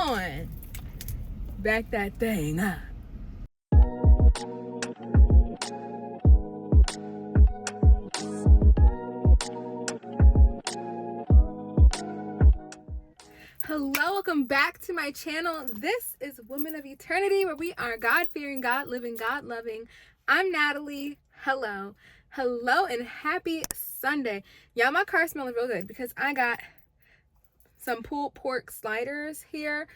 on. Back that thing up. Hello, welcome back to my channel. This is Women of Eternity, where we are God-fearing, God-living, God-loving. I'm Natalie. Hello. Hello and happy Sunday. Y'all, my car smelling real good because I got some pulled pork sliders here.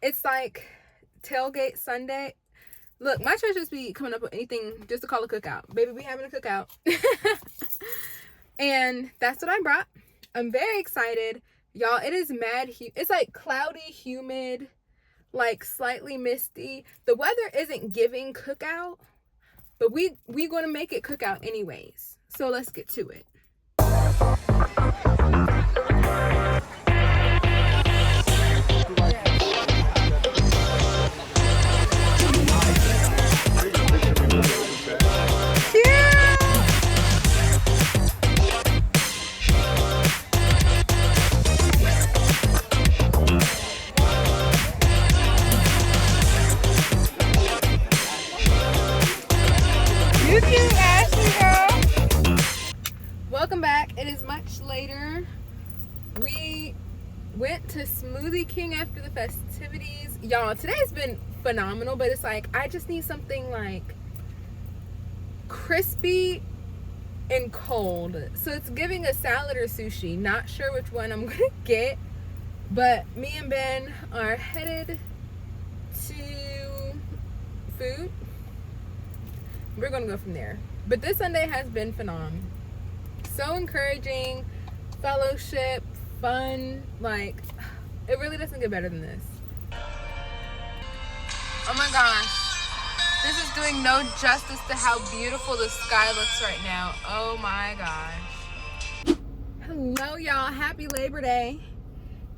It's like tailgate Sunday. Look, my church just be coming up with anything just to call a cookout. Baby, we having a cookout. And that's what I brought. I'm very excited. Y'all, it is mad. It's like cloudy, humid, like slightly misty. The weather isn't giving cookout, but we going to make it cookout anyways. So let's get to it. Welcome back. It is much later. We went to Smoothie King after the festivities. Y'all, today's been phenomenal, but it's like I just need something like crispy and cold. So it's giving a salad or sushi. Not sure which one I'm gonna get, but me and Ben are headed to food. We're gonna go from there. But this Sunday has been phenomenal. So encouraging, fellowship, fun. Like, it really doesn't get better than this. Oh my gosh, this is doing no justice to how beautiful the sky looks right now. Oh my gosh. Hello y'all, happy Labor Day.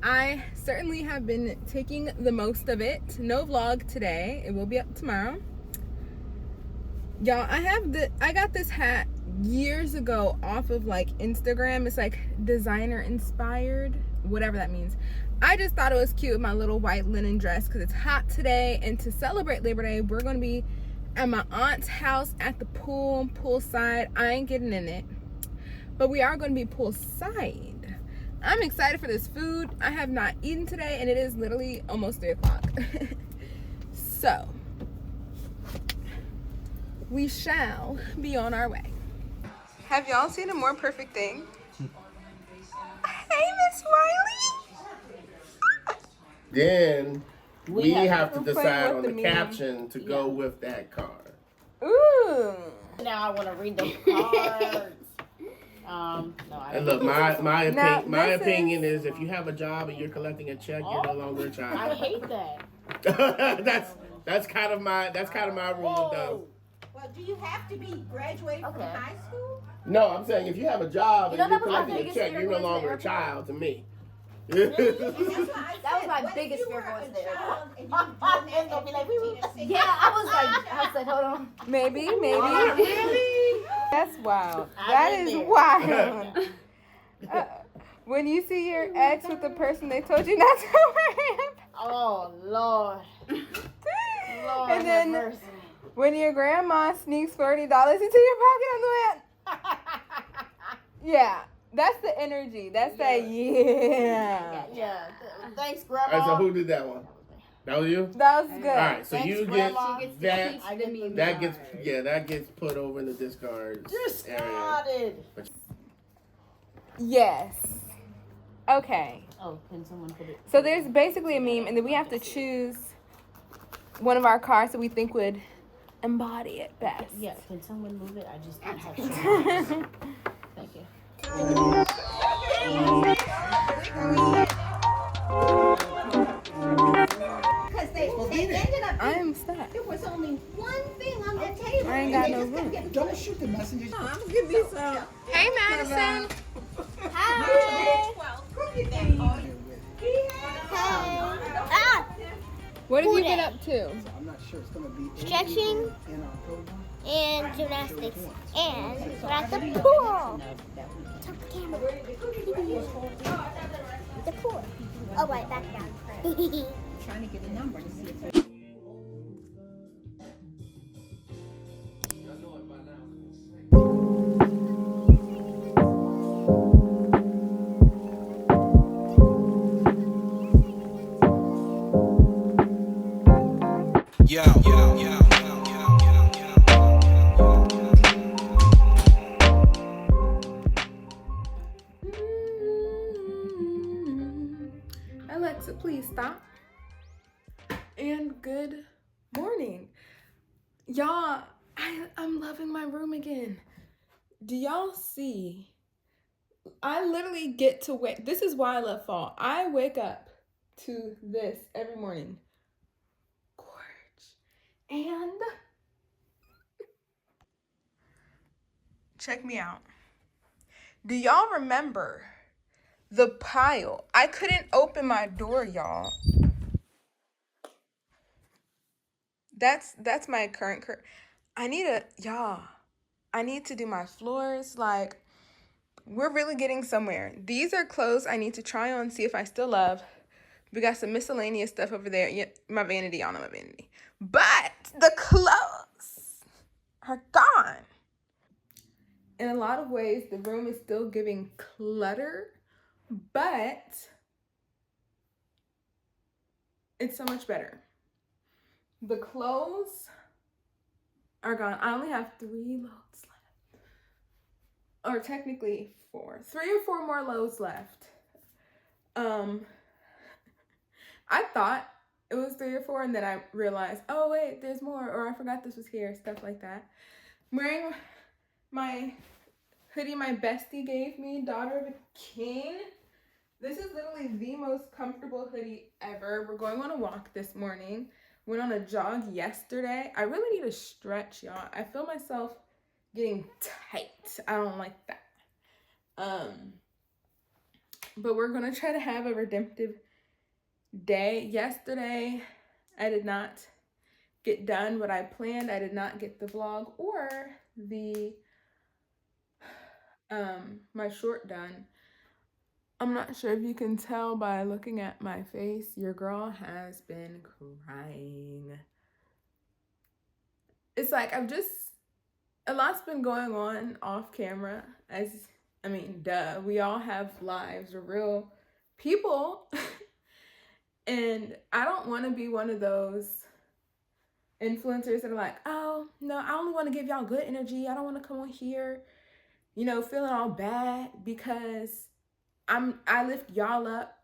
I certainly have been taking the most of it. No vlog today, it will be up tomorrow. Y'all, I got this hat years ago off of like Instagram. It's like designer inspired, whatever that means. I just thought it was cute with my little white linen dress because it's hot today, and to celebrate Labor Day we're going to be at my aunt's house at the poolside. I ain't getting in it, but we are going to be poolside. I'm excited for this food. I have not eaten today and it is literally almost 3 o'clock. So we shall be on our way. Have y'all seen a more perfect thing? Hey, Miss Wiley. Then we have to decide on the caption to go with that card. Ooh. Now I want to read the cards. No, I And look, my opinion is if you have a job and you're collecting a check, you're no longer a child. I hate that. that's kind of my rule of thumb. Well, do you have to be graduated from high school? No, I'm saying if you have a job and you're that was my collecting a biggest check, fear you're no going to the longer a airport. child to me. That was my biggest fear going to the airport. Yeah, I said, hold on. Maybe. Really? That's wild. That is wild. When you see your ex with the person they told you not to marry. Oh, Lord. Lord And then have mercy. when your grandma sneaks $40 into your pocket on the way out. Yeah, that's the energy. That's that, yeah. Yeah. Thanks, All right, Grandma. so who did that one? That was you? That was good. All right, so Thanks, you Grandma. get that gets put over in the discard area. Discarded. Yes. Okay. Oh, can someone put it? So there's basically a meme, and then we have to choose one of our cards that we think would embody it best. Yeah, can someone move it? I have to. Thank you. Because they ended up. I am stuck. There was only one thing on the table. I ain't got no room. Don't shoot the messengers. I'm gonna give you some. Hey, Madison. Hi. What did you get up to? I'm not sure it's going to be Stretching in October. and gymnastics, and we're at the pool. Top the camera. The pool. Oh, wait, back down. trying to get a number to see if Yo, yo, yo, yo, yo, Alexa, please stop. And good morning. Y'all, I'm loving my room again. Do y'all see? I literally get to wake. This is why I love fall. I wake up to this every morning. Gorge. And check me out. Do y'all remember the pile? I couldn't open my door, y'all. That's my current I need to do my floors. Like, we're really getting somewhere. These are clothes I need to try on, see if I still love. We got some miscellaneous stuff over there. Yeah, my vanity, y'all know my vanity. But the clothes are gone. In a lot of ways, the room is still giving clutter, but it's so much better. The clothes are gone. I only have 3 loads left. Or technically 4. 3 or 4 more loads left. I thought it was 3 or 4, and then I realized, oh wait, there's more, or I forgot this was here, stuff like that. I'm wearing my hoodie my bestie gave me, Daughter of a King. This is literally the most comfortable hoodie ever. We're going on a walk this morning. Went on a jog yesterday. I really need to stretch, y'all. I feel myself getting tight. I don't like that. But we're gonna try to have a redemptive day. Yesterday, I did not get done what I planned. I did not get the vlog or the my short done. I'm not sure if you can tell by looking at my face. Your girl has been crying. It's like a lot's been going on off camera. Duh. We all have lives. We're real people. And I don't want to be one of those influencers that are like, oh, no, I only want to give y'all good energy. I don't want to come on here, feeling all bad because I lift y'all up.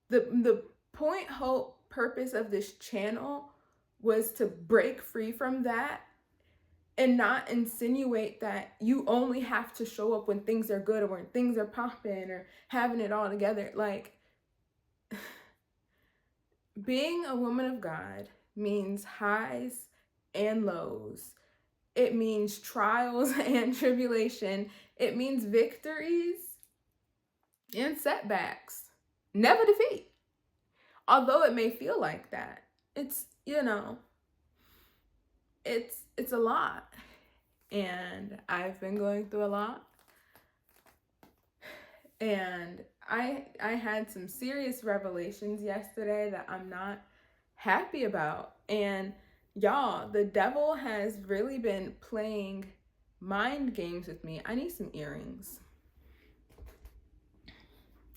The point, hope, purpose of this channel was to break free from that and not insinuate that you only have to show up when things are good or when things are popping or having it all together. Like, being a woman of God means highs and lows. It means trials and tribulation. It means victories and setbacks. Never defeat. Although it may feel like that. It's a lot. And I've been going through a lot. And I had some serious revelations yesterday that I'm not happy about. And y'all, the devil has really been playing mind games with me. I need some earrings.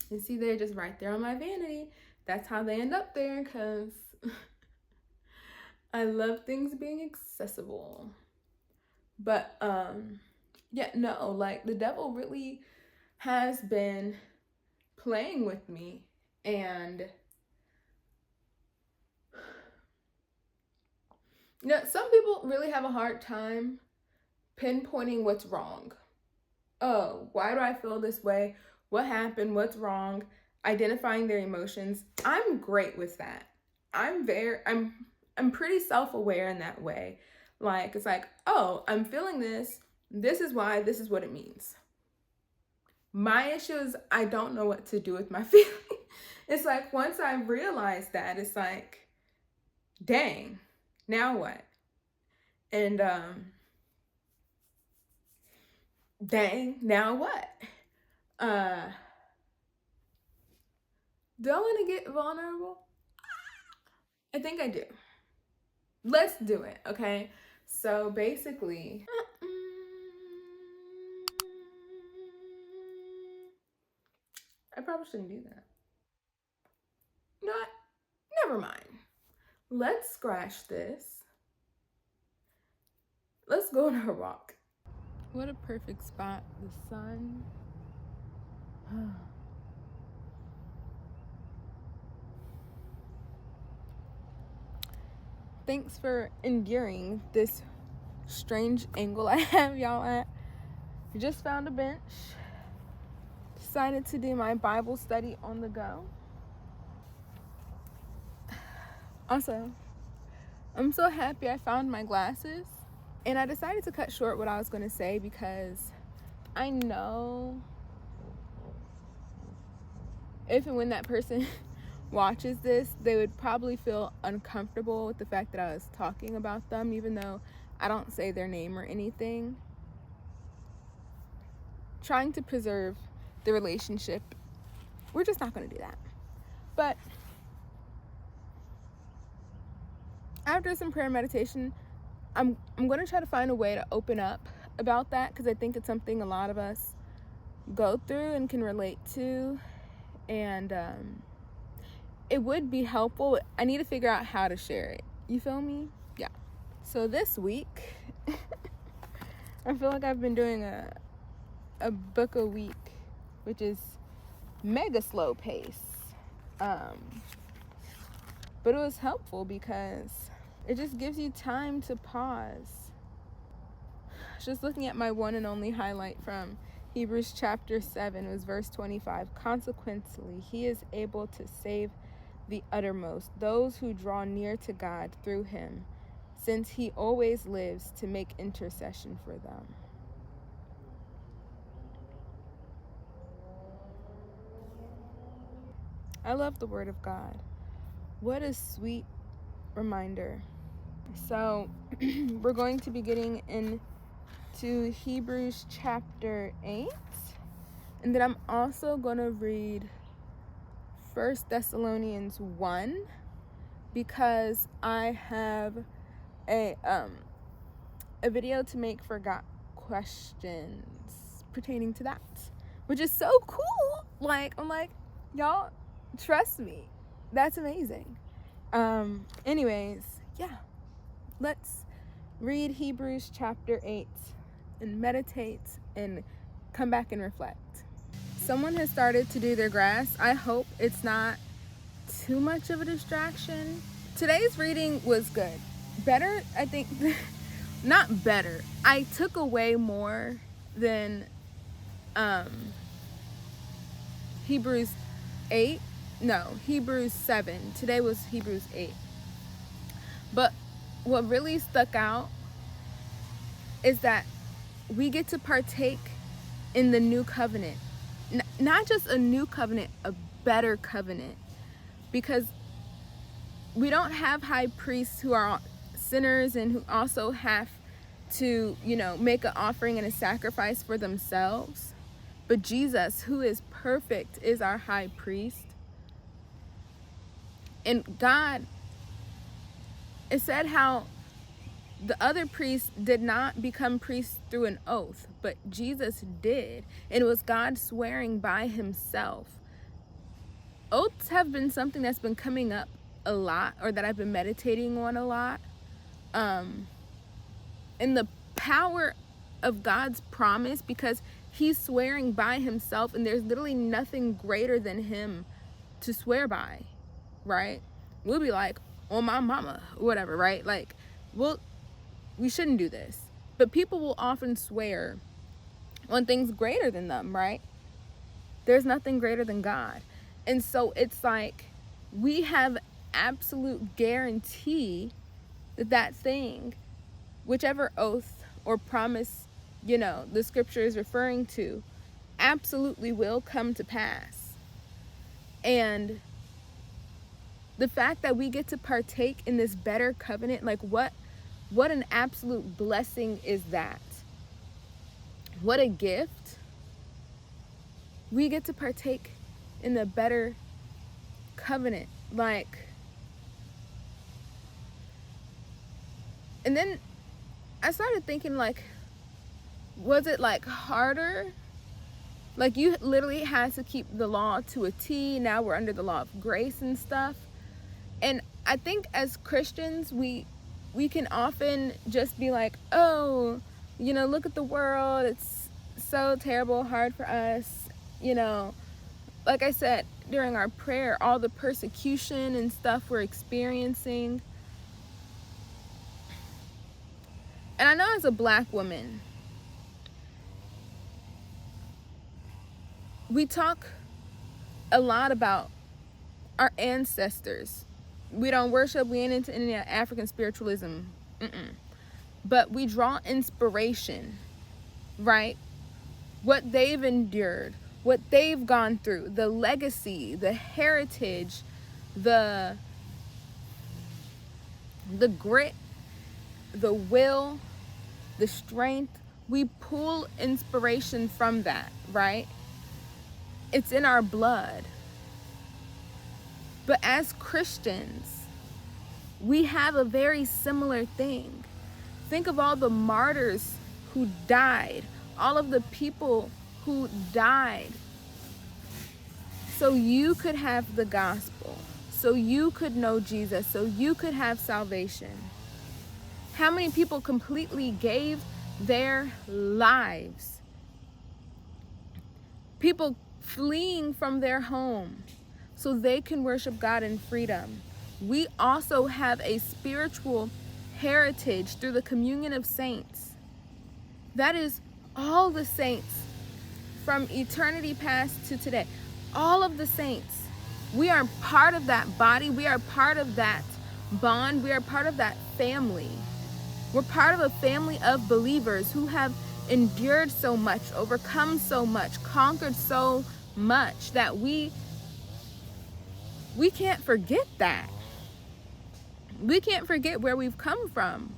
You see, they're just right there on my vanity. That's how they end up there, because I love things being accessible. But the devil really has been playing with me, and some people really have a hard time pinpointing what's wrong. Oh, why do I feel this way? What happened? What's wrong? Identifying their emotions. I'm great with that. I'm pretty self-aware in that way. Like, it's like, oh, I'm feeling this. This is why. This is what it means. My issue is I don't know what to do with my feelings. It's like, once I realize that, it's like, dang, now what? And dang, now what? Do I want to get vulnerable? I think I do. Let's do it, okay? So basically, I probably shouldn't do that. You know what? Never mind. Let's scratch this. Let's go on a walk. What a perfect spot. The sun. Thanks for enduring this strange angle I have y'all at. I just found a bench. Decided to do my Bible study on the go. Also, I'm so happy I found my glasses. And I decided to cut short what I was going to say because I know if and when that person watches this, they would probably feel uncomfortable with the fact that I was talking about them, even though I don't say their name or anything. Trying to preserve the relationship, we're just not going to do that. But after some prayer meditation, I'm going to try to find a way to open up about that, because I think it's something a lot of us go through and can relate to, and it would be helpful. I need to figure out how to share it. You feel me? Yeah. So this week, I feel like I've been doing a book a week, which is mega slow pace. But it was helpful because it just gives you time to pause. Just looking at my one and only highlight from Hebrews chapter 7, it was verse 25. Consequently, he is able to save the uttermost, those who draw near to God through him, since he always lives to make intercession for them. I love the word of God. What a sweet reminder. So we're going to be getting into Hebrews chapter 8, and then I'm also going to read 1 Thessalonians 1, because I have a video to make for Got Questions pertaining to that, which is so cool. I'm like, y'all, trust me, that's amazing. Anyways, yeah, let's read Hebrews chapter 8 and meditate and come back and reflect. Someone has started to do their grass. I hope it's not too much of a distraction. Today's reading was good. Better, I think, not better. I took away more than Hebrews 7. Today was Hebrews 8. But what really stuck out is that we get to partake in the new covenant. Not just a new covenant, a better covenant. Because we don't have high priests who are sinners and who also have to, make an offering and a sacrifice for themselves. But Jesus, who is perfect, is our high priest. And God, it said how the other priests did not become priests through an oath, but Jesus did. And it was God swearing by himself. Oaths have been something that's been coming up a lot, or that I've been meditating on a lot. And the power of God's promise, because he's swearing by himself, and there's literally nothing greater than him to swear by, right? We'll be like, on my mama, whatever, right? We shouldn't do this. But people will often swear on things greater than them, right? There's nothing greater than God. And so it's like we have absolute guarantee that thing, whichever oath or promise, the scripture is referring to, absolutely will come to pass. And the fact that we get to partake in this better covenant, what an absolute blessing is that? What a gift. We get to partake in the better covenant. And then I started thinking, like, was it like harder? Like, you literally had to keep the law to a T. Now we're under the law of grace and stuff. And I think as Christians, we can often just be like, oh, you know, look at the world. It's so terrible, hard for us. You know, like I said during our prayer, all the persecution and stuff we're experiencing. And I know as a Black woman, we talk a lot about our ancestors. We don't worship, we ain't into any African spiritualism. But we draw inspiration, right? What they've endured, what they've gone through, the legacy, the heritage, the grit, the will, the strength. We pull inspiration from that, right? It's in our blood. But as Christians, we have a very similar thing. Think of all the martyrs who died, all of the people who died so you could have the gospel, so you could know Jesus, so you could have salvation. How many people completely gave their lives? People fleeing from their home so they can worship God in freedom. We also have a spiritual heritage through the communion of saints. That is all the saints from eternity past to today. All of the saints. We are part of that body. We are part of that bond. We are part of that family. We're part of a family of believers who have endured so much, overcome so much, conquered so much that we can't forget that. We can't forget where we've come from.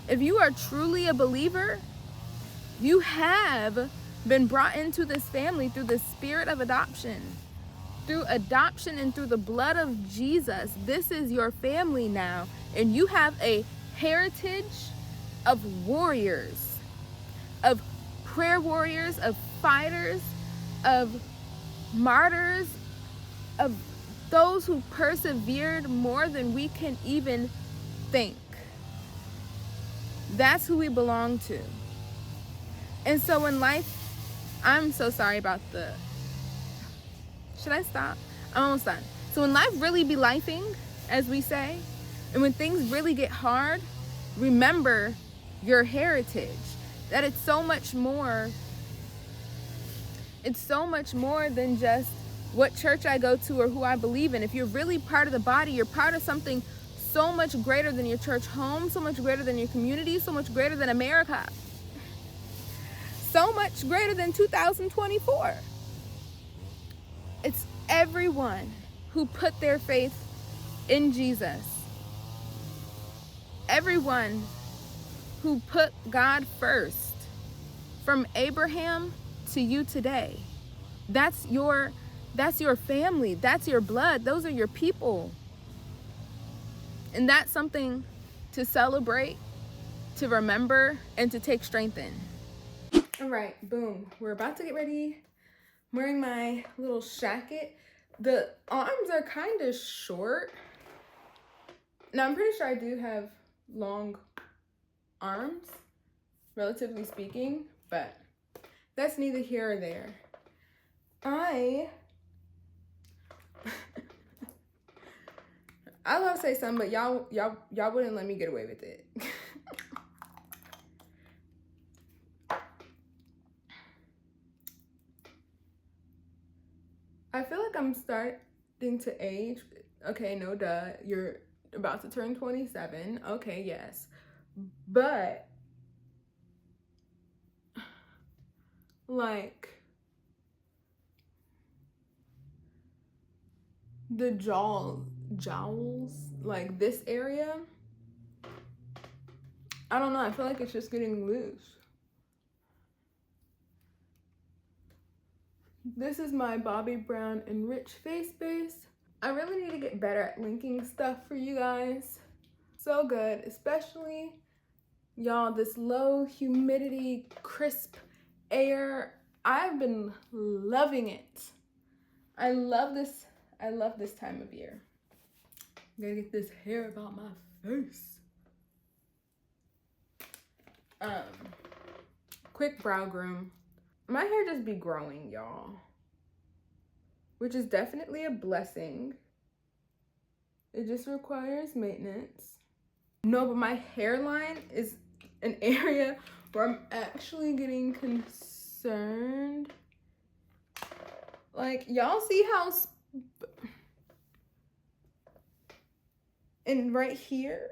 If you are truly a believer, you have been brought into this family through the spirit of adoption. Through adoption and through the blood of Jesus, this is your family now. And you have a heritage of warriors, of prayer warriors, of fighters, of martyrs, of those who persevered more than we can even think. That's who we belong to. And so in life, I'm so sorry about the... Should I stop? I'm almost done. So when life really be lifing, as we say, and when things really get hard, remember your heritage. That it's so much more. It's so much more than just what church I go to or who I believe in. If you're really part of the body, you're part of something so much greater than your church home, so much greater than your community, so much greater than America. So much greater than 2024. It's everyone who put their faith in Jesus. Everyone who put God first. From Abraham to you today. That's your family. That's your blood. Those are your people. And that's something to celebrate, to remember, and to take strength in. All right, boom. We're about to get ready. I'm wearing my little shacket. The arms are kind of short. Now, I'm pretty sure I do have long arms, relatively speaking, but that's neither here or there. I love to say something, but y'all wouldn't let me get away with it. I feel like I'm starting to age. Okay, no duh. You're about to turn 27. Okay, yes. But like the jowls, like this area, I don't know, I feel like it's just getting loose. This is my Bobbi Brown Enriched face base. I really need to get better at linking stuff for you guys. so good, especially y'all, this low humidity, crisp air. I've been loving it. I love this time of year. I'm gonna get this hair about my face. Quick brow groom. My hair just be growing, y'all, which is definitely a blessing. It just requires maintenance. No, but my hairline is an area where I'm actually getting concerned. Like, y'all see how and right here,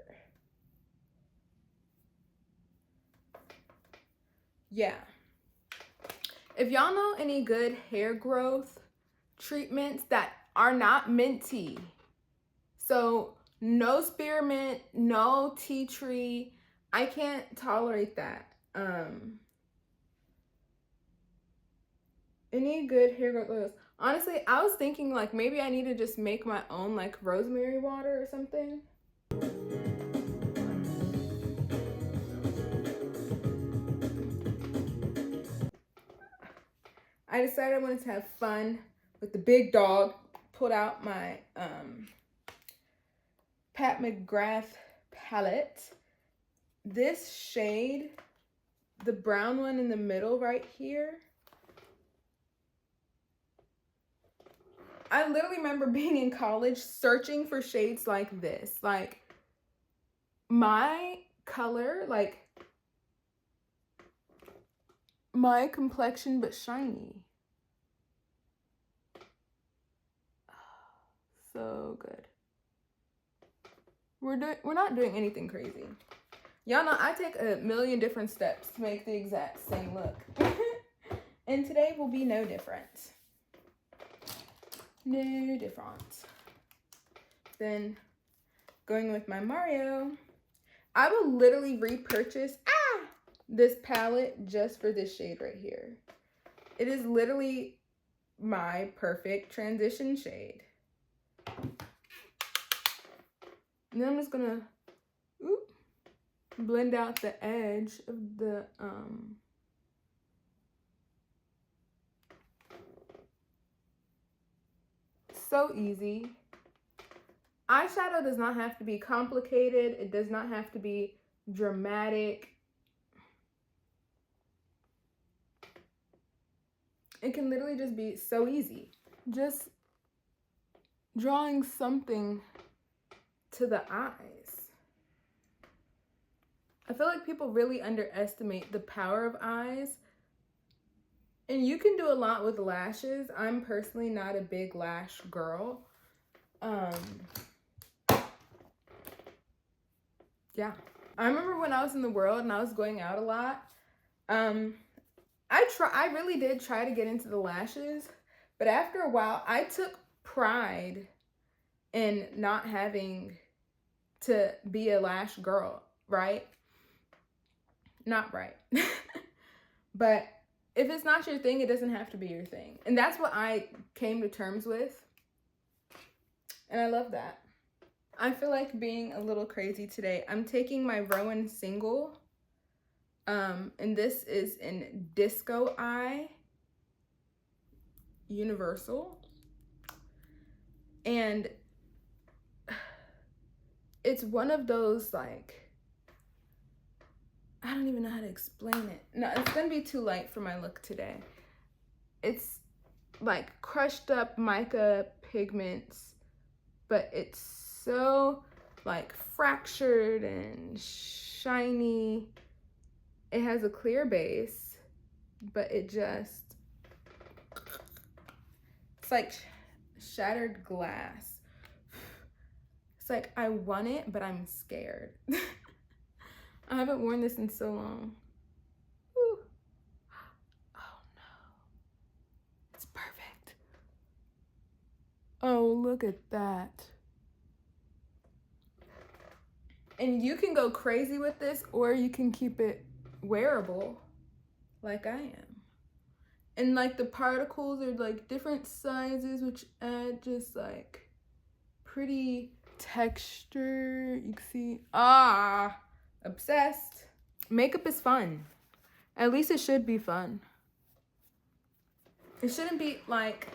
yeah. If y'all know any good hair growth treatments that are not minty, so no spearmint, no tea tree, I can't tolerate that. Any good hair growth oils? Honestly, I was thinking like maybe I need to just make my own like rosemary water or something. I decided I wanted to have fun with the big dog. Pulled out my Pat McGrath palette. This shade, the brown one in the middle right here, I literally remember being in college searching for shades like this. Like, my color, like my complexion but shiny. So good. We're not doing anything crazy. Y'all know I take a million different steps to make the exact same look. And today will be no different. No different. Then going with my Mario, I will literally repurchase this palette just for this shade right here. It is literally my perfect transition shade. And then I'm just gonna blend out the edge of the so easy. Eyeshadow does not have to be complicated. It does not have to be dramatic. It can literally just be so easy. Just drawing something to the eyes. I feel like people really underestimate the power of eyes. And you can do a lot with lashes. I'm personally not a big lash girl. Yeah. I remember when I was in the world and I was going out a lot. I really did try to get into the lashes, but after a while, I took pride in not having to be a lash girl, right? Not right. But if it's not your thing, it doesn't have to be your thing. And that's what I came to terms with. And I love that. I feel like being a little crazy today. I'm taking my Rowan Single. And this is in Disco Eye Universal. And it's one of those, like, I don't even know how to explain it. No, it's gonna be too light for my look today. It's like crushed up mica pigments, but it's so like fractured and shiny. It has a clear base, but it just, it's like shattered glass. It's like, I want it, but I'm scared. I haven't worn this in so long. Whew. Oh no. It's perfect. Oh, look at that. And you can go crazy with this, or you can keep it wearable like I am. And like the particles are like different sizes, which add just like pretty texture. You can see, obsessed. Makeup is fun. At least it should be fun. It shouldn't be like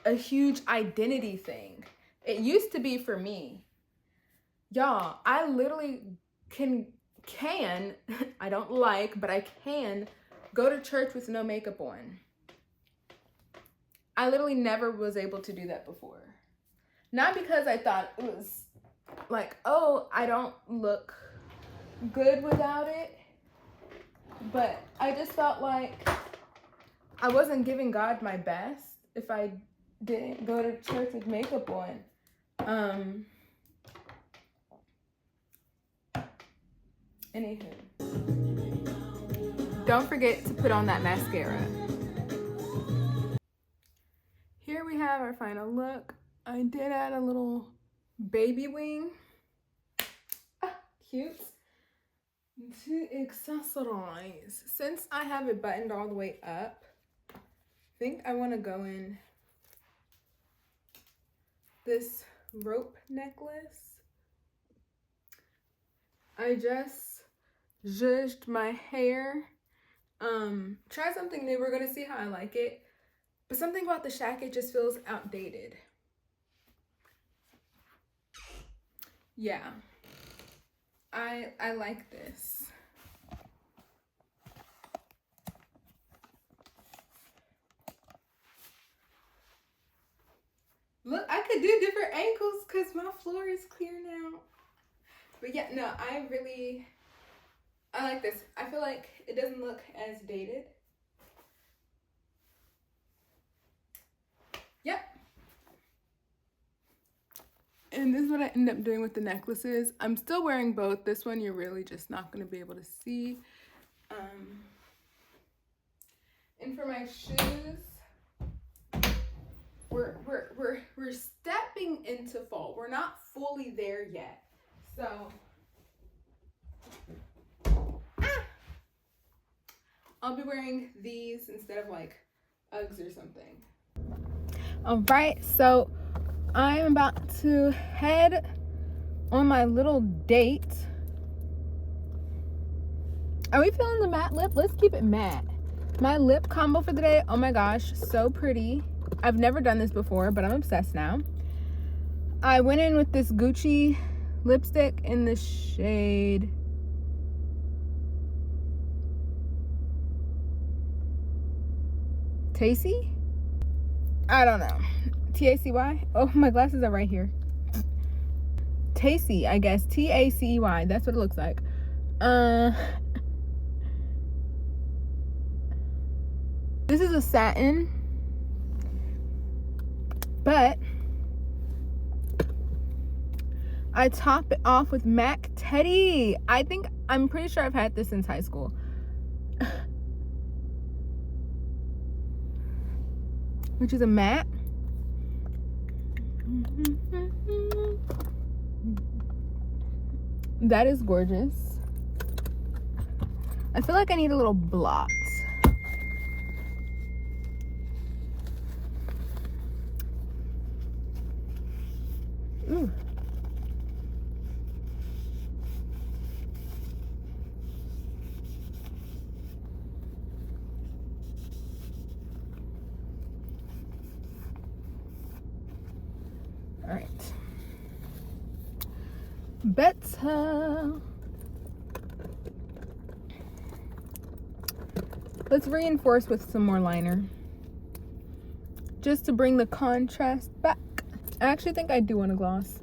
a huge identity thing. It used to be for me. Y'all, I literally can, I don't like, but I can go to church with no makeup on. I literally never was able to do that before. Not because I thought it was like, oh, I don't look good without it, but I just felt like I wasn't giving God my best if I didn't go to church with makeup on. Anywho, don't forget to put on that mascara. Here we have our final look. I did add a little baby wing. Cute. To accessorize, since I have it buttoned all the way up, I think I want to go in this rope necklace. I just zhuzhed my hair. Try something new. We're gonna see how I like it. But something about the shacket just feels outdated. Yeah. I like this. Look, I could do different ankles because my floor is clear now. But yeah, no, I like this. I feel like it doesn't look as dated. Yep. And this is what I end up doing with the necklaces. I'm still wearing both. This one you're really just not going to be able to see. And for my shoes, we're stepping into fall. We're not fully there yet. So I'll be wearing these instead of like Uggs or something. All right, so I'm about to head on my little date. Are we feeling the matte lip? Let's keep it matte. My lip combo for the day, oh my gosh, so pretty. I've never done this before, but I'm obsessed now. I went in with this Gucci lipstick in the shade Tacy? I don't know. T-A-C-Y? Oh, my glasses are right here. Tacy, I guess. T-A-C-Y. That's what it looks like. This is a satin. But I top it off with MAC Teddy. I'm pretty sure I've had this since high school. Which is a matte. That is gorgeous. I feel like I need a little blot. Ooh. All right. Better. Let's reinforce with some more liner. Just to bring the contrast back. I actually think I do want a gloss,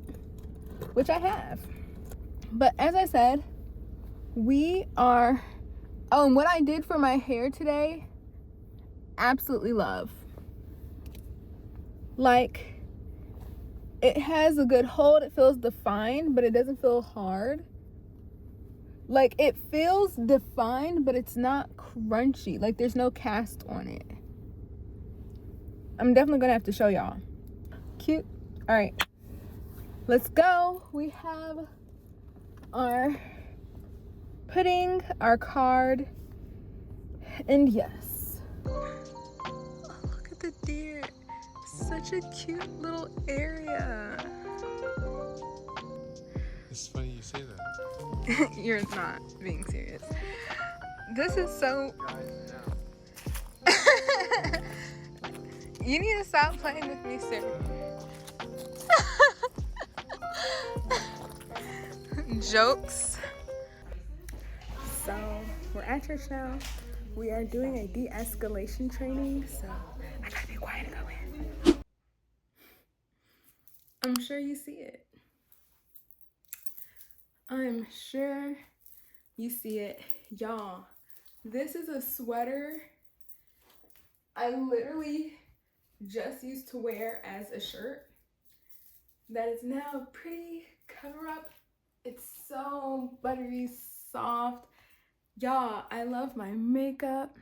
which I have. But as I said, we are... Oh, and what I did for my hair today, absolutely love. Like, it has a good hold. It feels defined, but it doesn't feel hard. Like, it feels defined, but it's not crunchy. Like, there's no cast on it. I'm definitely gonna have to show y'all. Cute. All right, let's go. We have our pudding, our card, and yes. Oh, look at the deer. Such a cute little area. It's funny you say that. You're not being serious. This is so... You need to stop playing with me, sir. Jokes. So, we're at church now. We are doing a de-escalation training, so I gotta be quiet and go in. I'm sure you see it. I'm sure you see it. Y'all, this is a sweater I literally just used to wear as a shirt that is now a pretty cover up. It's so buttery soft. Y'all, I love my makeup.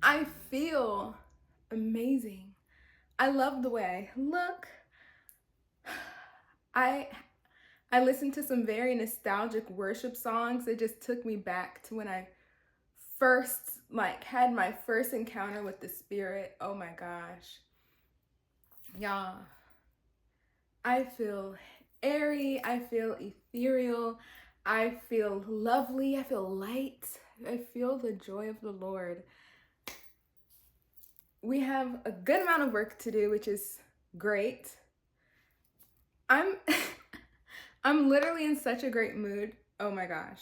I feel amazing. I love the way I look. I listened to some very nostalgic worship songs. It just took me back to when I first had my first encounter with the Spirit. Oh my gosh. Y'all, I feel airy, I feel ethereal, I feel lovely, I feel light, I feel the joy of the Lord. We have a good amount of work to do, which is great. I'm literally in such a great mood. Oh my gosh.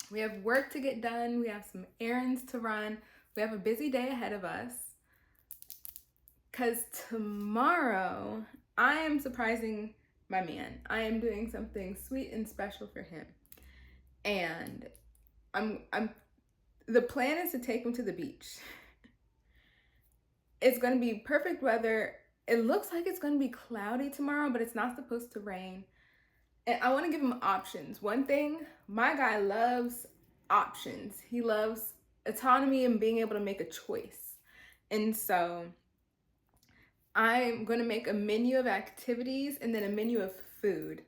We have work to get done. We have some errands to run. We have a busy day ahead of us. Because tomorrow, I am surprising my man. I am doing something sweet and special for him. And the plan is to take him to the beach. It's going to be perfect weather. It looks like it's going to be cloudy tomorrow, but it's not supposed to rain. And I want to give him options. One thing, my guy loves options. He loves autonomy and being able to make a choice. And so I'm going to make a menu of activities and then a menu of food.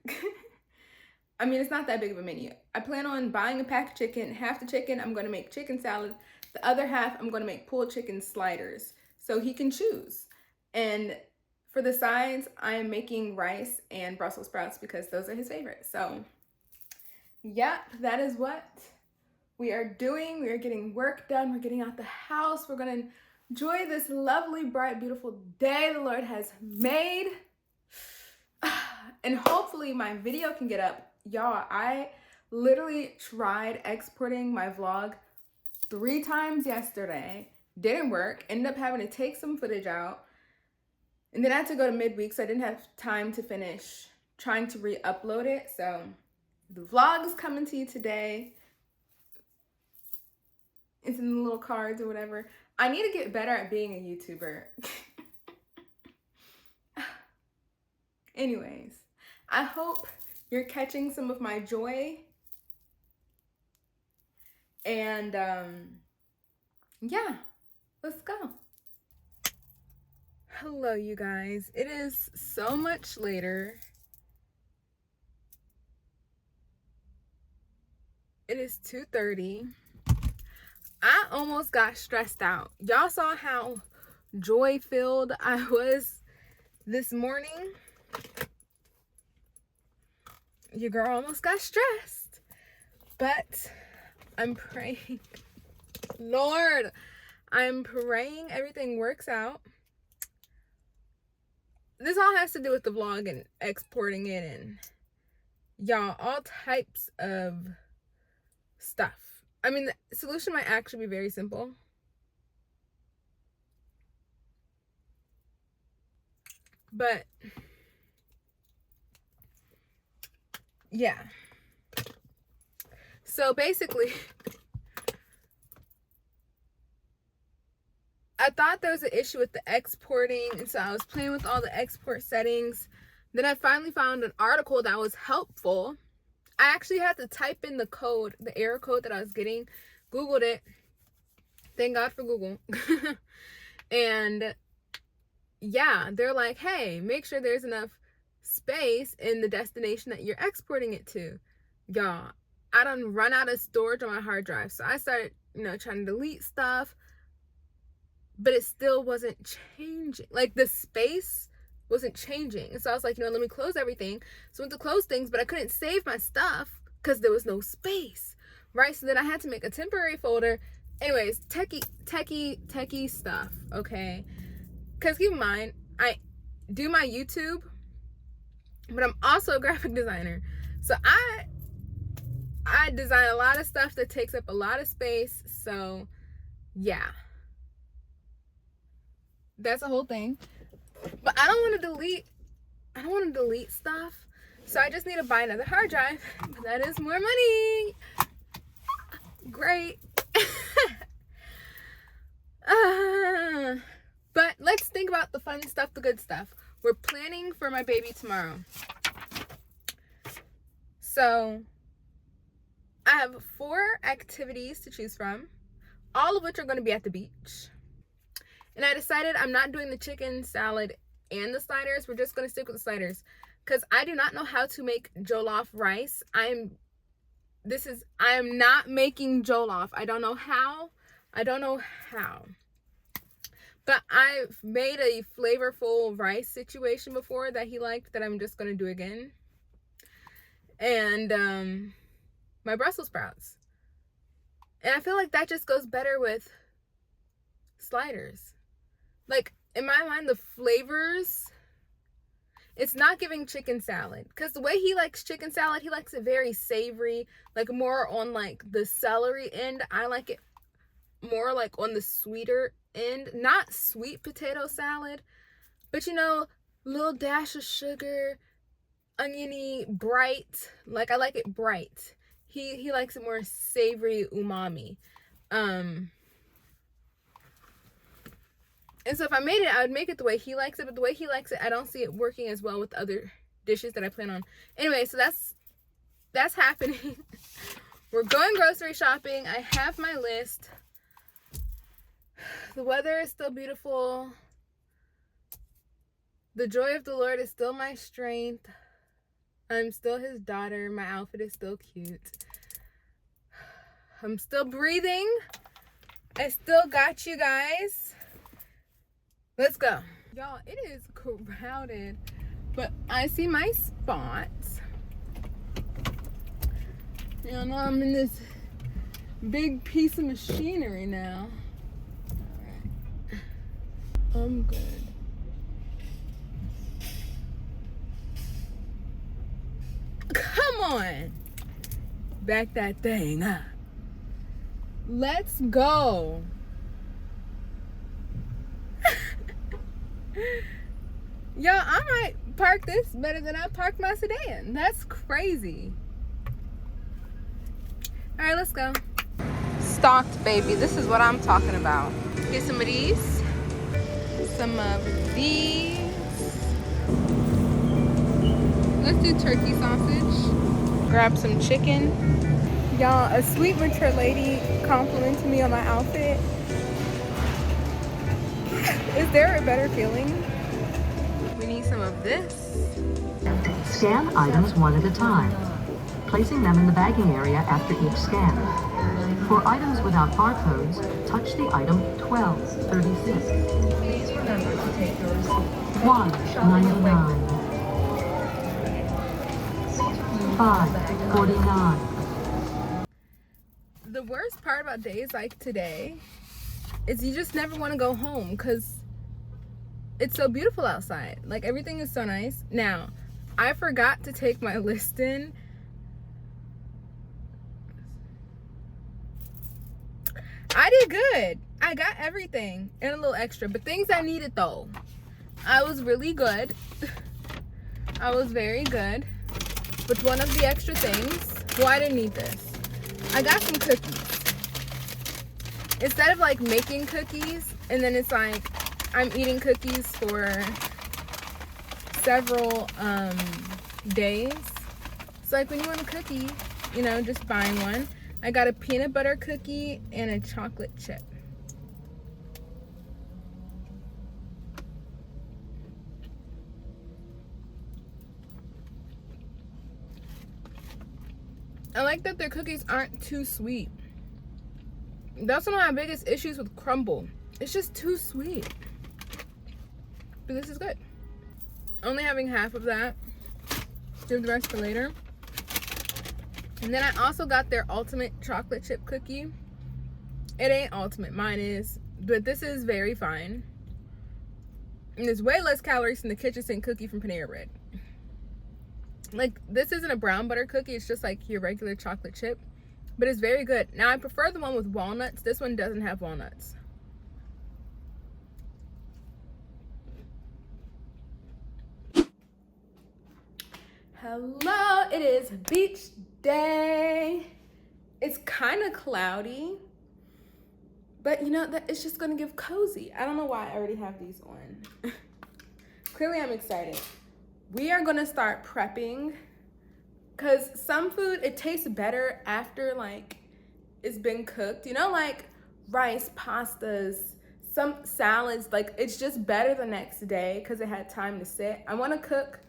I mean, it's not that big of a menu. I plan on buying a pack of chicken. Half the chicken, I'm going to make chicken salad. The other half, I'm going to make pulled chicken sliders. So he can choose. And for the sides, I am making rice and Brussels sprouts because those are his favorites. So, yep, that is what we are doing. We are getting work done. We're getting out the house. We're going to enjoy this lovely, bright, beautiful day the Lord has made. And hopefully my video can get up. Y'all, I literally tried exporting my vlog 3 times yesterday. Didn't work. Ended up having to take some footage out. And then I had to go to midweek, so I didn't have time to finish trying to re-upload it. So the vlog is coming to you today. It's in the little cards or whatever. I need to get better at being a YouTuber. Anyways, I hope you're catching some of my joy. And yeah, let's go. Hello, you guys. It is so much later. It is 2:30. I almost got stressed out. Y'all saw how joy-filled I was this morning. Your girl almost got stressed. But I'm praying. Lord, I'm praying everything works out. This all has to do with the vlog and exporting it and y'all, all types of stuff. I mean, the solution might actually be very simple. But yeah. So basically, I thought there was an issue with the exporting, and so I was playing with all the export settings. Then I finally found an article that was helpful. I actually had to type in the code, the error code that I was getting, Googled it. Thank God for Google. And yeah, they're like, hey, make sure there's enough space in the destination that you're exporting it to. Y'all, I done run out of storage on my hard drive. So I started, trying to delete stuff. but it still wasn't changing. Like the space wasn't changing. And so I was like, you know, let me close everything. So I went to close things, but I couldn't save my stuff because there was no space, right? So then I had to make a temporary folder. Anyways, techie stuff, okay? Because keep in mind, I do my YouTube, but I'm also a graphic designer. So I design a lot of stuff that takes up a lot of space. So yeah, that's the whole thing. But I don't want to delete stuff. So I just need to buy another hard drive. But that is more money. Great. But let's think about the fun stuff, the good stuff. We're planning for my baby tomorrow. So I have 4 activities to choose from, all of which are going to be at the beach. And I decided I'm not doing the chicken salad and the sliders. We're just going to stick with the sliders because I do not know how to make jollof rice. I am not making jollof. I don't know how. But I've made a flavorful rice situation before that he liked that I'm just going to do again. And my Brussels sprouts. And I feel like that just goes better with sliders. Like, in my mind, the flavors, it's not giving chicken salad. Because the way he likes chicken salad, he likes it very savory, like more on like the celery end. I like it more like on the sweeter end. Not sweet potato salad, but you know, little dash of sugar, oniony, bright. Like, I like it bright. He likes it more savory, umami. And so if I made it, I would make it the way he likes it. But the way he likes it, I don't see it working as well with other dishes that I plan on. Anyway, so that's happening. We're going grocery shopping. I have my list. The weather is still beautiful. The joy of the Lord is still my strength. I'm still his daughter. My outfit is still cute. I'm still breathing. I still got you guys. Let's go. Y'all, it is crowded, but I see my spots. You know, I'm in this big piece of machinery now. All right. I'm good. Come on. Back that thing up. Let's go. Yo, I might park this better than I parked my sedan. That's crazy. All right, let's go. Stocked, baby. This is what I'm talking about. Get some of these. Some of these. Let's do turkey sausage. Grab some chicken. Y'all, a sweet mature lady complimented me on my outfit. Is there a better feeling? We need some of this. Scan items one at a time, placing them in the bagging area after each scan. For items without barcodes, touch the item 1236. Please remember to take your receipt. $1.99. $5.49. The worst part about days like today is you just never want to go home because it's so beautiful outside. Like, everything is so nice. Now, I forgot to take my list in. I did good. I got everything and a little extra, but things I needed though. I was really good. I was very good with one of the extra things. Well, I didn't need this. I got some cookies. Instead of like making cookies and then it's like I'm eating cookies for several days. So like when you want a cookie, you know, just buying one. I got a peanut butter cookie and a chocolate chip. I like that their cookies aren't too sweet. That's one of my biggest issues with crumble. It's just too sweet. But this is good. Only having half of that. Save the rest for later. And then I also got their ultimate chocolate chip cookie. It ain't ultimate, mine is. But this is very fine. And there's way less calories than the kitchen sink cookie from Panera Bread. Like, this isn't a brown butter cookie. It's just like your regular chocolate chip. But it's very good. Now, I prefer the one with walnuts. This one doesn't have walnuts. Hello, it is beach day. It's kind of cloudy. But, you know, it's just going to give cozy. I don't know why I already have these on. Clearly, I'm excited. We are going to start prepping. Because some food, it tastes better after, like, it's been cooked. You know, like, rice, pastas, some salads. Like, it's just better the next day because it had time to sit. I want to cook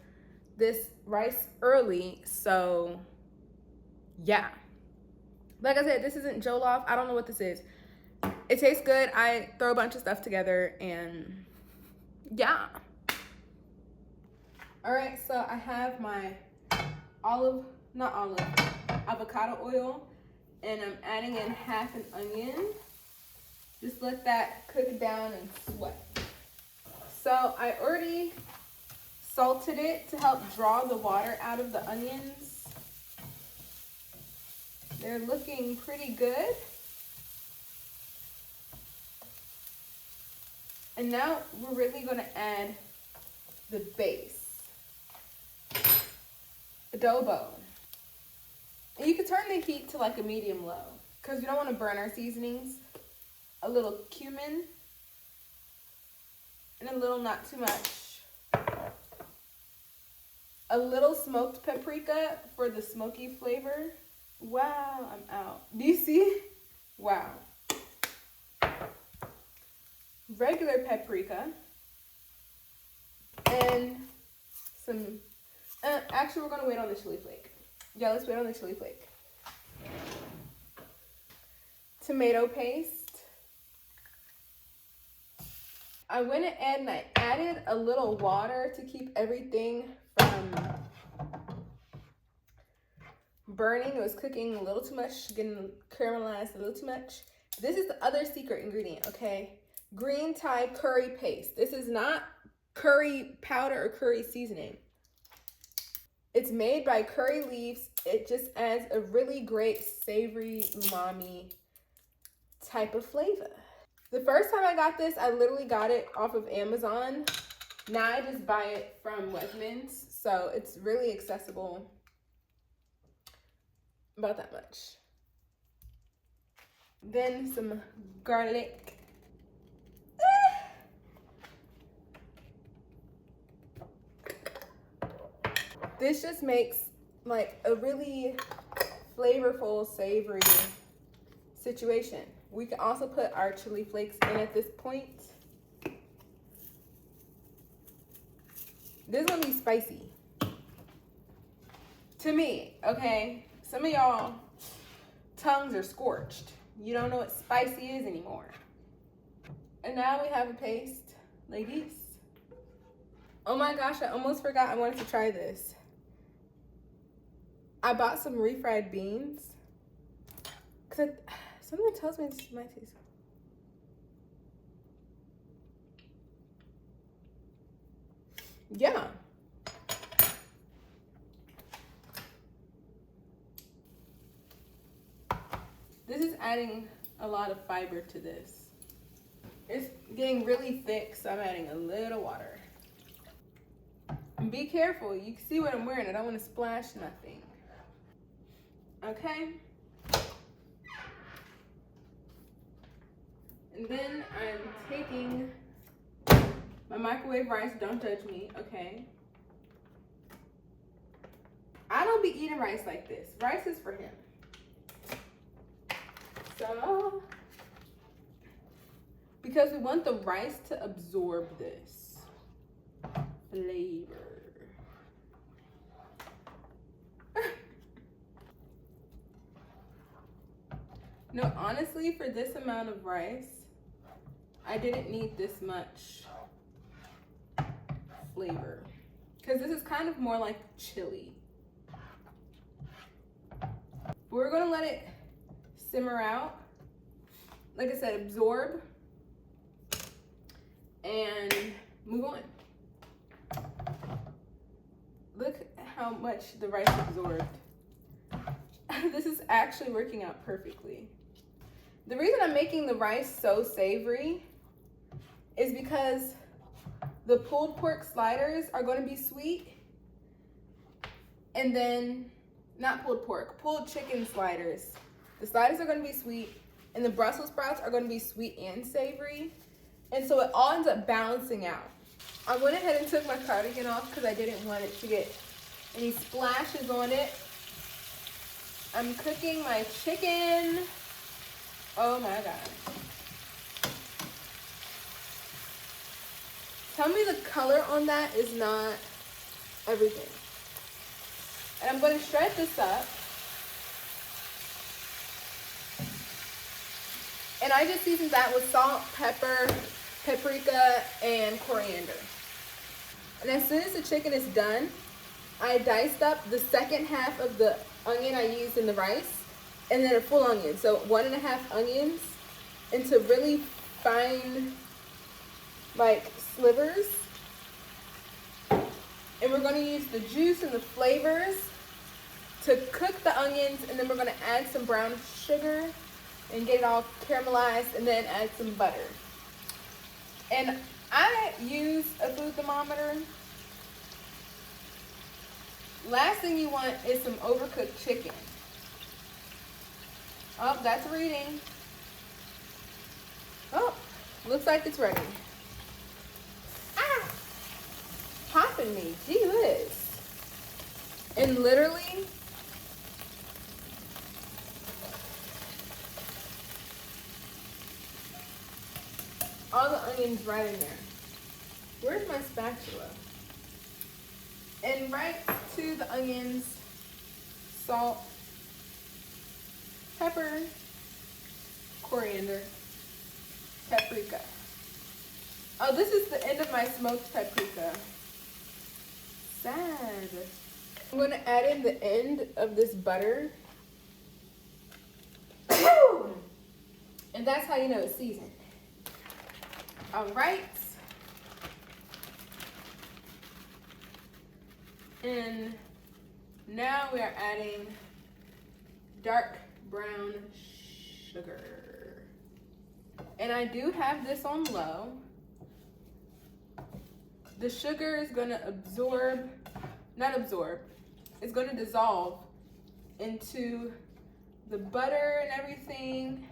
this rice early. So, yeah. Like I said, this isn't Jollof. I don't know what this is. It tastes good. I throw a bunch of stuff together and yeah. All right, so I have my avocado oil, and I'm adding in half an onion. Just let that cook down and sweat. So I already salted it to help draw the water out of the onions. They're looking pretty good. And now we're really gonna add the base, adobo. And you can turn the heat to like a medium low because we don't want to burn our seasonings. A little cumin and a little, not too much. A little smoked paprika for the smoky flavor. Wow, I'm out. Do you see? Wow. Regular paprika and some actually we're gonna wait on the chili flake. Yeah, let's wait on the chili flake. Tomato paste. I went ahead and I added a little water to keep everything from burning. It was cooking a little too much, getting caramelized a little too much. This is the other secret ingredient, okay? Green Thai curry paste. This is not curry powder or curry seasoning. It's made by curry leaves. It just adds a really great savory umami type of flavor. The first time I got this, I literally got it off of Amazon. Now I just buy it from Wegmans, so it's really accessible. About that much. Then some garlic. This just makes like a really flavorful, savory situation. We can also put our chili flakes in at this point. This is gonna be spicy. To me, okay? Some of y'all tongues are scorched. You don't know what spicy is anymore. And now we have a paste like this. Oh my gosh, I almost forgot I wanted to try this. I bought some refried beans. Cause something tells me this might taste. Yeah. This is adding a lot of fiber to this. It's getting really thick, so I'm adding a little water. And be careful, you can see what I'm wearing. I don't want to splash nothing. Okay. And then I'm taking my microwave rice. Don't judge me, okay? I don't be eating rice like this. Rice is for him. So, because we want the rice to absorb this flavor. No, honestly, for this amount of rice, I didn't need this much flavor because this is kind of more like chili. We're gonna let it simmer out. Like I said, absorb and move on. Look how much the rice absorbed. This is actually working out perfectly. The reason I'm making the rice so savory is because the pulled pork sliders are going to be sweet. And then, not pulled pork, pulled chicken sliders. The sliders are going to be sweet, and the Brussels sprouts are going to be sweet and savory. And so it all ends up balancing out. I went ahead and took my cardigan off because I didn't want it to get any splashes on it. I'm cooking my chicken. Oh my God. Tell me the color on that is not everything. And I'm going to shred this up. And I just seasoned that with salt, pepper, paprika, and coriander. And as soon as the chicken is done, I diced up the second half of the onion I used in the rice, and then a full onion. So 1.5 onions into really fine, like, slivers. And we're going to use the juice and the flavors to cook the onions, and then we're going to add some brown sugar and get it all caramelized, and then add some butter. And I use a food thermometer. Last thing you want is some overcooked chicken. Oh, that's reading. Oh, looks like it's ready. Ah! Popping me, gee whiz. And literally, all the onions right in there. Where's my spatula? And right to the onions, salt, pepper, coriander, paprika. Oh, this is the end of my smoked paprika. Sad. I'm gonna add in the end of this butter. And that's how you know it's seasoned. All right. And now we are adding dark brown sugar. And I do have this on low. The sugar is gonna it's gonna dissolve into the butter and everything.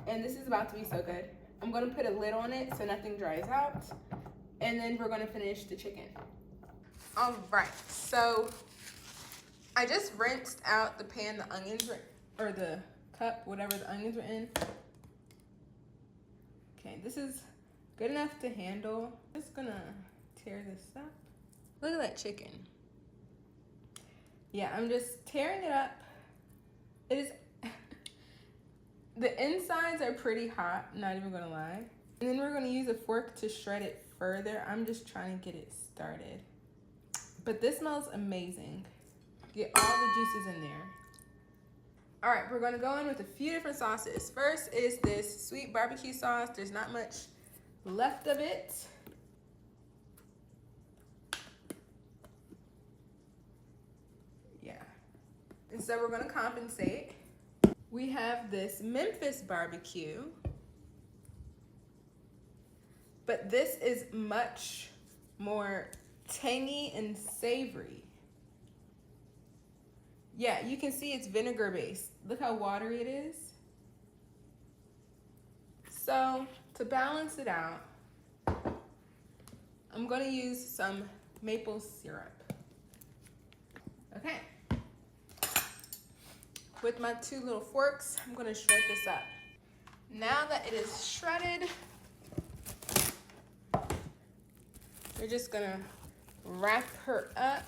And this is about to be so good. I'm gonna put a lid on it so nothing dries out. And then we're gonna finish the chicken. All right, so I just rinsed out the pan the onions were, or the cup, whatever the onions were in. Okay, this is good enough to handle. I'm just gonna tear this up. Look at that chicken. Yeah, I'm just tearing it up. It is, the insides are pretty hot, not even gonna lie. And then we're gonna use a fork to shred it further. I'm just trying to get it started. But this smells amazing. Get all the juices in there. All right, we're gonna go in with a few different sauces. First is this sweet barbecue sauce. There's not much left of it. Yeah. And so we're gonna compensate. We have this Memphis barbecue, but this is much more tangy and savory. Yeah, you can see it's vinegar based. Look how watery it is. So to balance it out, I'm gonna use some maple syrup. Okay. With my two little forks, I'm gonna shred this up. Now that it is shredded, we're just gonna wrap her up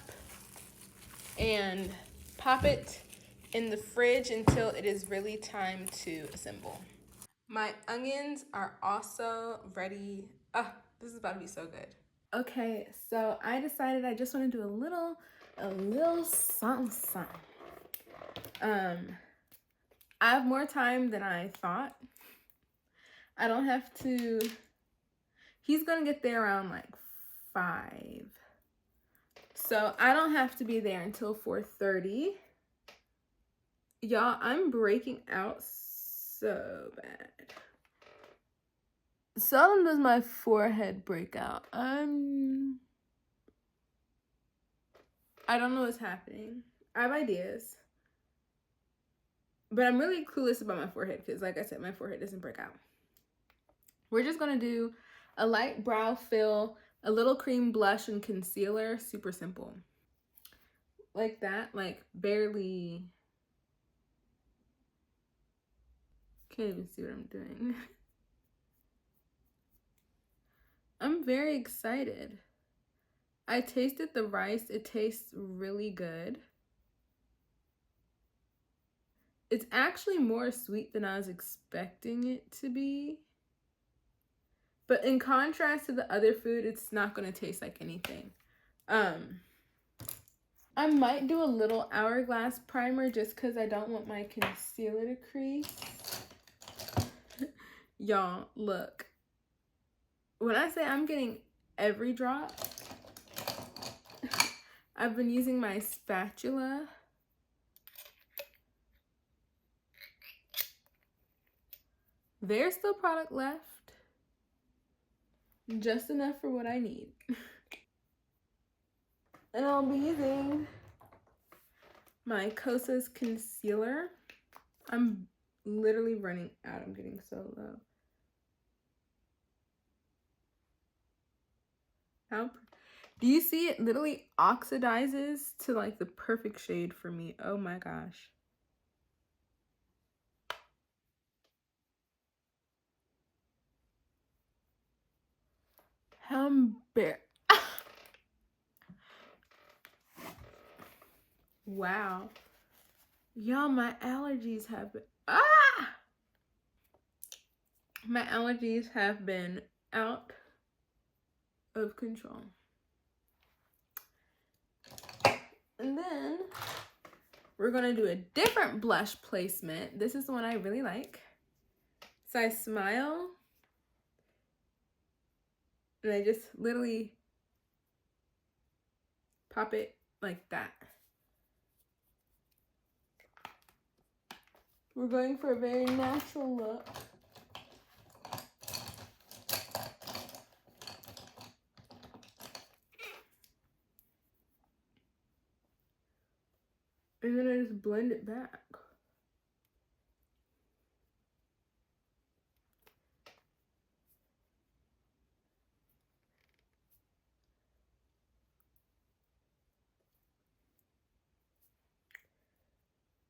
and pop it in the fridge until it is really time to assemble. My onions are also ready. Oh, this is about to be so good. Okay, so I decided I just want to do a little something. I have more time than I thought. I don't have to. He's gonna get there around like 5. So I don't have to be there until 4:30. Y'all, I'm breaking out so bad. Seldom does my forehead break out. I don't know what's happening. I have ideas. But I'm really clueless about my forehead because, like I said, my forehead doesn't break out. We're just going to do a light brow fill, a little cream blush and concealer. Super simple. Like that. Like, barely. Can't even see what I'm doing. I'm very excited. I tasted the rice. It tastes really good. It's actually more sweet than I was expecting it to be. But in contrast to the other food, it's not going to taste like anything. I might do a little hourglass primer just because I don't want my concealer to crease. Y'all, look. When I say I'm getting every drop, I've been using my spatula. There's still product left. Just enough for what I need. And I'll be using my Kosas concealer. I'm literally running out. I'm getting so low. Do you see it literally oxidizes to like the perfect shade for me? Oh my gosh. How wow. Y'all, my allergies have been my allergies have been out of control. And then we're gonna do a different blush placement. This is the one I really like. So I smile and I just literally pop it like that. We're going for a very natural look. And then I just blend it back.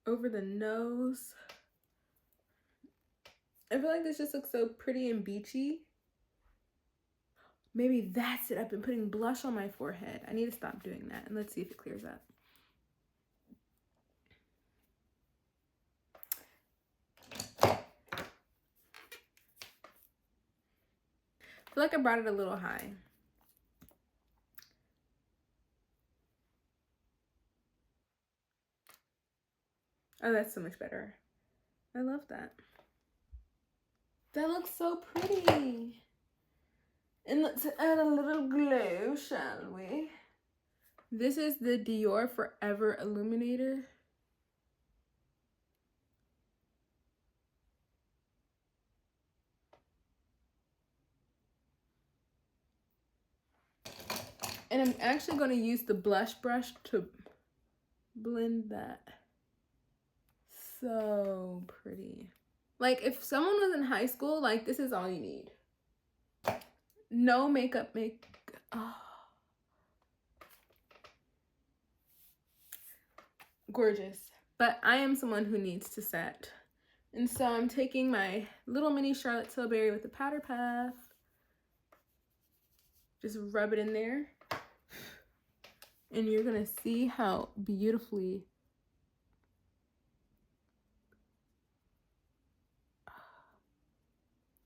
Over the nose. I feel like this just looks so pretty and beachy. Maybe that's it. I've been putting blush on my forehead. I need to stop doing that. And let's see if it clears up. I feel like I brought it a little high. Oh, that's so much better. I love that. That looks so pretty. And let's add a little glow, shall we? This is the Dior Forever Illuminator. And I'm actually going to use the blush brush to blend that. So pretty. Like, if someone was in high school, like, this is all you need. No makeup oh. Gorgeous. But I am someone who needs to set. And so I'm taking my little mini Charlotte Tilbury with the powder puff. Just rub it in there. And you're going to see how beautifully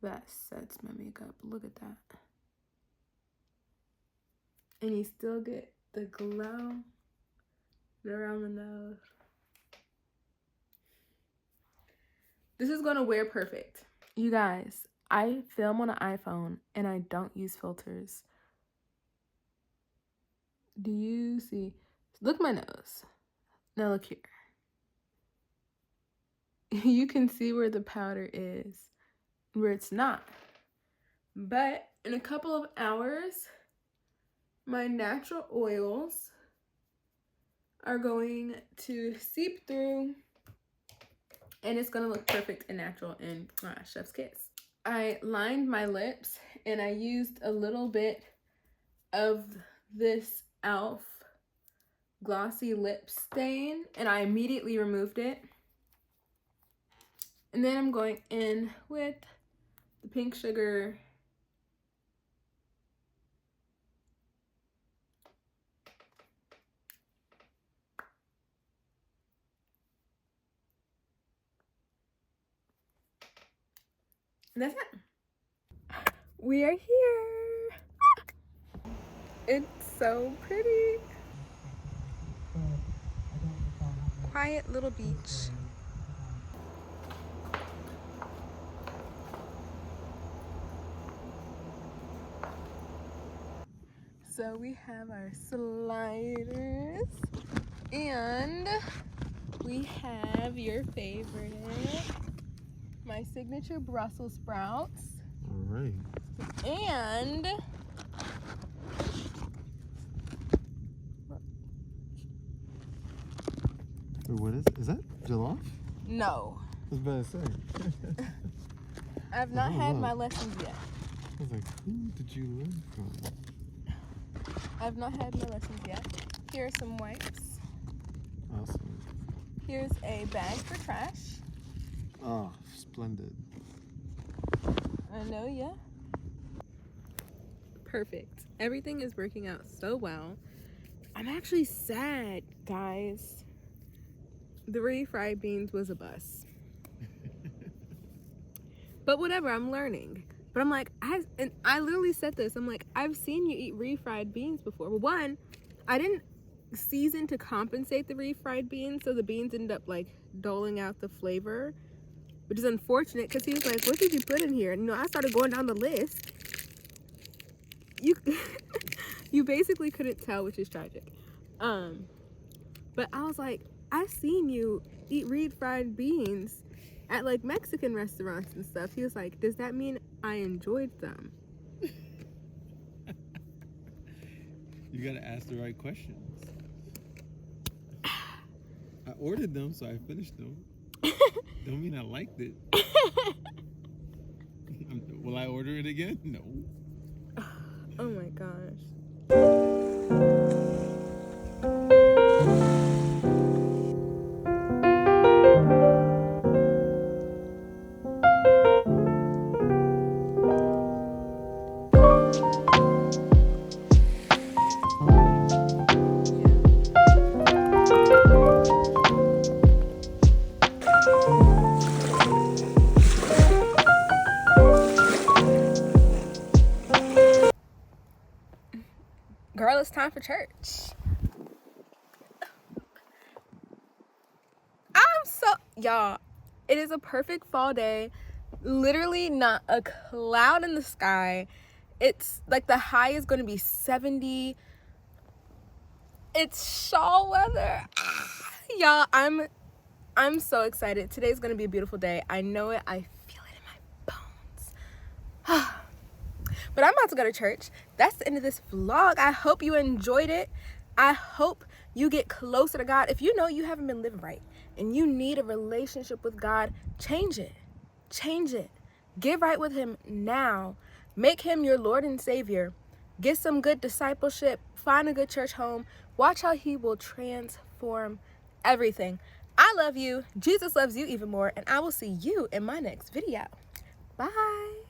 That sets my makeup. Look at that. And you still get the glow around the nose. This is gonna wear perfect. You guys, I film on an iPhone and I don't use filters. Do you see? Look at my nose. Now look here. You can see where the powder is, where it's not. But in a couple of hours, my natural oils are going to seep through and it's gonna look perfect and natural and chef's kiss. I lined my lips and I used a little bit of this e.l.f. glossy lip stain and I immediately removed it. And then I'm going in with the pink sugar. And that's it. We are here. It's so pretty. Quiet little beach. So we have our sliders and we have your favorite, my signature Brussels sprouts. All right. And Wait, what is that? Jollof? no, I was about to say. I've not had wow. my lessons yet. I was like, who did you learn from? I've not had my lessons yet. Here are some wipes. Awesome. Here's a bag for trash. Oh, splendid. I know, yeah. Perfect. Everything is working out so well. I'm actually sad, guys. The refried beans was a bust. But whatever, I'm learning. But I'm like, I literally said this. I'm like, I've seen you eat refried beans before. Well, one, I didn't season to compensate the refried beans, so the beans ended up like doling out the flavor, which is unfortunate because he was like, what did you put in here? And I started going down the list. You basically couldn't tell, which is tragic. But I was like, I've seen you eat refried beans at like Mexican restaurants and stuff. He was like, does that mean I enjoyed them? You gotta ask the right questions. I ordered them, so I finished them. Don't mean I liked it. Will I order it again? No. Oh my gosh. Girl, it's time for church. Y'all, it is a perfect fall day. Literally not a cloud in the sky. It's like the high is going to be 70. It's shawl weather. Y'all, I'm so excited. Today's going to be a beautiful day. I know it. I feel it in my bones. But I'm about to go to church. That's the end of this vlog. I hope you enjoyed it. I hope you get closer to God. If you know you haven't been living right and you need a relationship with God, change it. Change it. Get right with him now. Make him your Lord and Savior. Get some good discipleship. Find a good church home. Watch how he will transform everything. I love you. Jesus loves you even more. And I will see you in my next video. Bye.